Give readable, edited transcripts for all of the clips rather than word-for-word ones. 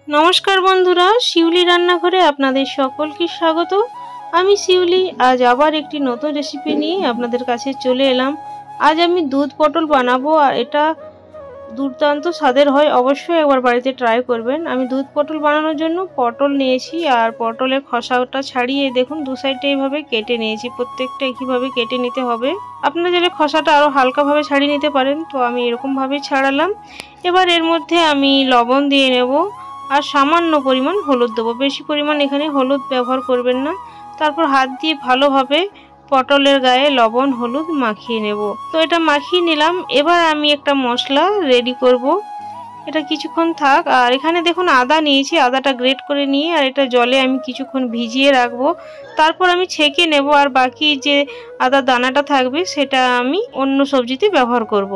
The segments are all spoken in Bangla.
নমস্কার বন্ধুরা, শিউলি রান্নাঘরে আপনাদের সকলকে স্বাগত। আমি শিউলি আজ আবার একটি নতুন রেসিপি নিয়ে আপনাদের কাছে চলে এলাম। আজ আমি দুধ পটল বানাবো আর এটা দুর্দান্ত স্বাদের হয়, অবশ্যই একবার বাড়িতে ট্রাই করবেন। আমি দুধ পটল বানানোর জন্য পটল নিয়েছি আর পটলের খোসাটা ছাড়িয়ে দেখুন দু সাইডে এইভাবে কেটে নিয়েছি। প্রত্যেকটা একইভাবে কেটে নিতে হবে। আপনারা চাইলে খোসাটা আরও হালকাভাবে ছাড়িয়ে নিতে পারেন, তো আমি এরকমভাবেই ছাড়ালাম। এবার এর মধ্যে আমি লবণ দিয়ে নেব আর সামান্য পরিমাণ হলুদ দেবো, বেশি পরিমাণ এখানে হলুদ ব্যবহার করবেন না। তারপর হাত দিয়ে ভালোভাবে পটলের গায়ে লবণ হলুদ মাখিয়ে নেব। তো এটা মাখিয়ে নিলাম। এবার আমি একটা মশলা রেডি করব, এটা কিছুক্ষণ থাক। আর এখানে দেখুন আদা নিয়েছি, আদাটা গ্রেট করে নিয়ে আর এটা জলে আমি কিছুক্ষণ ভিজিয়ে রাখবো। তারপর আমি ছেঁকে নেব আর বাকি যে আদা দানাটা থাকবে সেটা আমি অন্য সবজিতে ব্যবহার করব।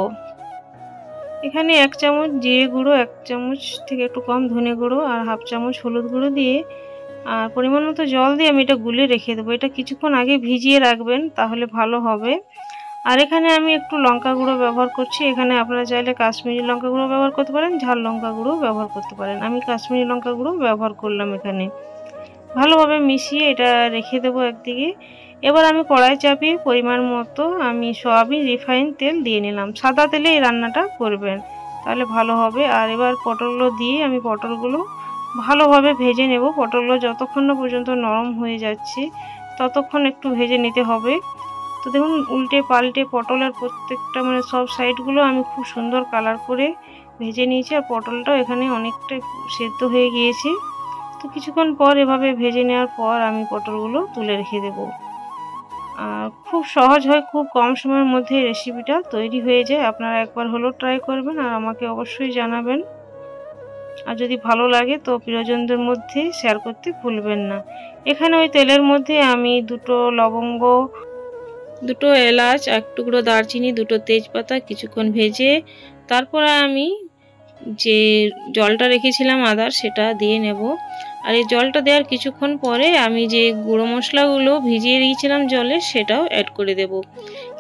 এখানে 1 চামচ জিরে গুঁড়ো, 1 চামচ থেকে একটু কম ধনে গুঁড়ো আর হাফ চামচ হলুদ গুঁড়ো দিয়ে আর পরিমাণ মতো জল দিয়ে আমি এটা গুলে রেখে দেবো। এটা কিছুক্ষণ আগে ভিজিয়ে রাখবেন, তাহলে ভালো হবে। আর এখানে আমি একটু লঙ্কা গুঁড়ো ব্যবহার করছি। এখানে আপনারা চাইলে কাশ্মীরি লঙ্কা গুঁড়ো ব্যবহার করতে পারেন, ঝাল লঙ্কা গুঁড়ো ব্যবহার করতে পারেন। আমি কাশ্মীরি লঙ্কা গুঁড়ো ব্যবহার করলাম এখানে। ভালোভাবে মিশিয়ে এটা রেখে দেবো একদিকে। এবার আমি কড়াই চাপিয়ে পরিমাণ মতো আমি সয়াবিন রিফাইন তেল দিয়ে নিলাম। সাদা তেলে এই রান্নাটা করবেন, তাহলে ভালো হবে। আর এবার পটলগুলো দিয়ে আমি পটলগুলো ভালোভাবে ভেজে নেব। পটলগুলো যতক্ষণ না পর্যন্ত নরম হয়ে যাচ্ছে ততক্ষণ একটু ভেজে নিতে হবে। তো দেখুন উল্টে পাল্টে পটলের প্রত্যেকটা সব সাইডগুলো আমি খুব সুন্দর কালার করে ভেজে নিয়েছি। আর পটলটাও এখানে অনেকটা সেদ্ধ হয়ে গিয়েছে। তো কিছুক্ষণ পর এভাবে ভেজে নেওয়ার পর আমি পটলগুলো তুলে রেখে দেব। আর খুব সহজ হয়, খুব কম সময়ের মধ্যে রেসিপিটা তৈরি হয়ে যায়। আপনারা একবার হলো ট্রাই করবেন আর আমাকে অবশ্যই জানাবেন। আর যদি ভালো লাগে তো প্রিয়জনদের মধ্যে শেয়ার করতে ভুলবেন না। এখানে ওই তেলের মধ্যে আমি 2টো লবঙ্গ, 2টো এলাচ, 1 টুকরো দারচিনি, 2টো তেজপাতা কিছুক্ষণ ভেজে তারপরে আমি যে জলটা রেখেছিলাম আদার সেটা দিয়ে নেব। আর এই জলটা দেওয়ার কিছুক্ষণ পরে আমি যে গুঁড়ো মশলাগুলো ভিজিয়ে রেখেছিলাম জলে সেটাও অ্যাড করে দেব।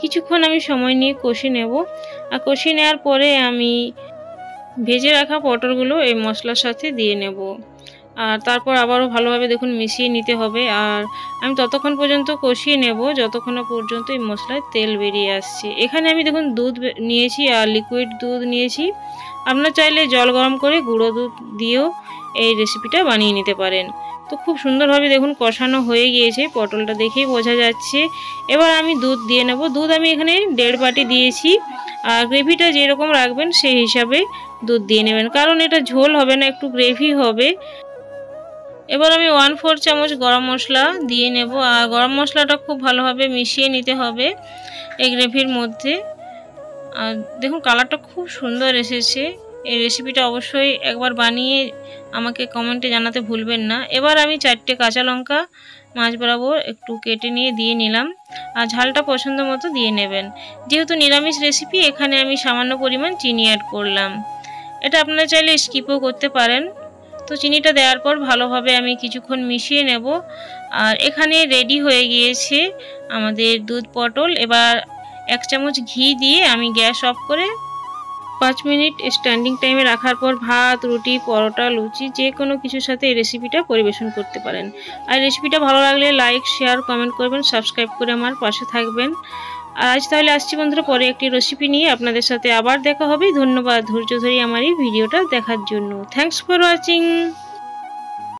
কিছুক্ষণ আমি সময় নিয়ে কষে নেব। আর কষে নেওয়ার পরে আমি ভেজে রাখা পটলগুলো এই মশলার সাথে দিয়ে নেব। আর তারপর আবারও ভালোভাবে দেখুন মিশিয়ে নিতে হবে। আর আমি ততক্ষণ পর্যন্ত কষিয়ে নেব যতক্ষণ না পর্যন্ত এই মশলায় তেল বেরিয়ে আসছে। এখানে আমি দেখুন দুধ নিয়েছি আর লিকুইড দুধ নিয়েছি। আপনারা চাইলে জল গরম করে গুঁড়ো দুধ দিয়েও এই রেসিপিটা বানিয়ে নিতে পারেন। তো খুব সুন্দরভাবে দেখুন কষানো হয়ে গিয়েছে, পটলটা দেখেই বোঝা যাচ্ছে। এবার আমি দুধ দিয়ে নেব। দুধ আমি এখানে 1.5 বাটি দিয়েছি। আর গ্রেভিটা যেরকম রাখবেন সেই হিসাবে দুধ দিয়ে নেবেন, কারণ এটা ঝোল হবে না, একটু গ্রেভি হবে। এবার আমি 1/4 চামচ গরম মশলা দিয়ে নেব। আর গরম মশলাটা খুব ভালোভাবে মিশিয়ে নিতে হবে এই গ্রেভির মধ্যে। আর দেখুন কালারটা খুব সুন্দর এসেছে। এই রেসিপিটা অবশ্যই একবার বানিয়ে আমাকে কমেন্টে জানাতে ভুলবেন না। এবার আমি 4টে কাঁচা লঙ্কা মাঝ বরাবর একটু কেটে নিয়ে দিয়ে নিলাম। আর ঝালটা পছন্দ মতো দিয়ে নেবেন। যেহেতু নিরামিষ রেসিপি এখানে আমি সামান্য পরিমাণ চিনি অ্যাড করলাম। এটা আপনারা চাইলে স্কিপও করতে পারেন। তো চিনিটা দেওয়ার পর ভালোভাবে আমি কিছুক্ষণ মিশিয়ে নেব। আর এখানে রেডি হয়ে গিয়েছে আমাদের দুধ পটল। এবার 1 চামচ ঘি দিয়ে আমি গ্যাস অফ করে 5 মিনিট স্ট্যান্ডিং টাইমে রাখার পর ভাত, রুটি, পরোটা, লুচি যে কোনো কিছুর সাথে এই রেসিপিটা পরিবেশন করতে পারেন। আর রেসিপিটা ভালো লাগলে লাইক, শেয়ার, কমেন্ট করবেন, সাবস্ক্রাইব করে আমার পাশে থাকবেন। আর আজ তাহলে আসছি বন্ধুরা, পরে একটি রেসিপি নিয়ে আপনাদের সাথে আবার দেখা হবে। ধন্যবাদ ধৈর্য ধরে আমার এই ভিডিওটা দেখার জন্য। Thanks for watching.